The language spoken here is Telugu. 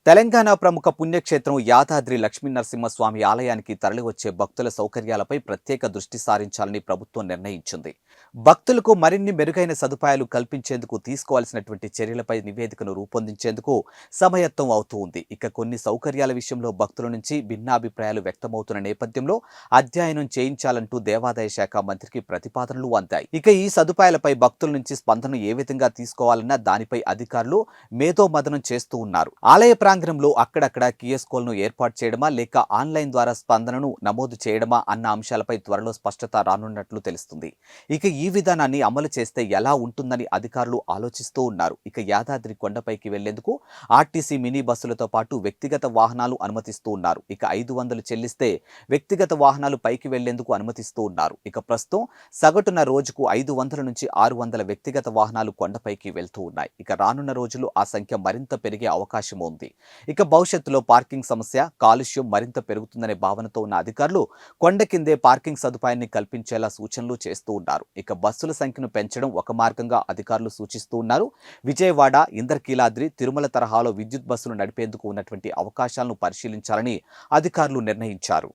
తెలంగాణ ప్రముఖ పుణ్యక్షేత్రం యాదాద్రి లక్ష్మీనరసింహస్వామి ఆలయానికి తరలివచ్చే భక్తుల సౌకర్యాలపై ప్రత్యేక దృష్టి సారించాలని ప్రభుత్వం నిర్ణయించింది. భక్తులకు మరిన్ని మెరుగైన సదుపాయాలు కల్పించేందుకు తీసుకోవాల్సినటువంటి చర్యలపై నివేదికను రూపొందించేందుకు సమయత్వం అవుతూ ఉంది. ఇక కొన్ని సౌకర్యాల విషయంలో భక్తుల నుంచి భిన్నాభిప్రాయాలు వ్యక్తమవుతున్న నేపథ్యంలో అధ్యయనం చేయించాలంటూ దేవాదాయ శాఖ మంత్రికి ప్రతిపాదనలు అందాయి. ఇక ఈ సదుపాయాలపై భక్తుల నుంచి స్పందన ఏ విధంగా తీసుకోవాలన్నా దానిపై అధికారులు మేధోమథనం చేస్తూ ఉన్నారు. ఆలయ ప్రాంగణంలో అక్కడక్కడ కియోస్కోలను ఏర్పాటు చేయడమా లేక ఆన్లైన్ ద్వారా స్పందనను నమోదు చేయడమా అన్న అంశాలపై త్వరలో స్పష్టత రానున్నట్లు తెలుస్తుంది. ఇక ఈ విధానాన్ని అమలు చేస్తే ఎలా ఉంటుందని అధికారులు ఆలోచిస్తూ ఉన్నారు. ఇక యాదాద్రి కొండపైకి వెళ్లేందుకు ఆర్టీసీ మినీ బస్సులతో పాటు వ్యక్తిగత వాహనాలు అనుమతిస్తూ ఉన్నారు. ఇక 500 చెల్లిస్తే వ్యక్తిగత వాహనాలు పైకి వెళ్లేందుకు అనుమతిస్తూ ఉన్నారు. ఇక ప్రస్తుతం సగటున రోజుకు 500 నుంచి 600 వ్యక్తిగత వాహనాలు కొండపైకి వెళ్తూ ఉన్నాయి. ఇక రానున్న రోజుల్లో ఆ సంఖ్య మరింత పెరిగే అవకాశం ఉంది. ఇక భవిష్యత్తులో పార్కింగ్ సమస్య, కాలుష్యం మరింత పెరుగుతుందనే భావనతో ఉన్న అధికారులు కొండ కిందే పార్కింగ్ సదుపాయాన్ని కల్పించేలా సూచనలు చేస్తూ ఉన్నారు. ఇక బస్సుల సంఖ్యను పెంచడం ఒక మార్గంగా అధికారులు సూచిస్తూ ఉన్నారు. విజయవాడ, ఇంద్రకీలాద్రి, తిరుమల తరహాలో విద్యుత్ బస్సులు నడిపేందుకు ఉన్నటువంటి అవకాశాలను పరిశీలించాలని అధికారులు నిర్ణయించారు.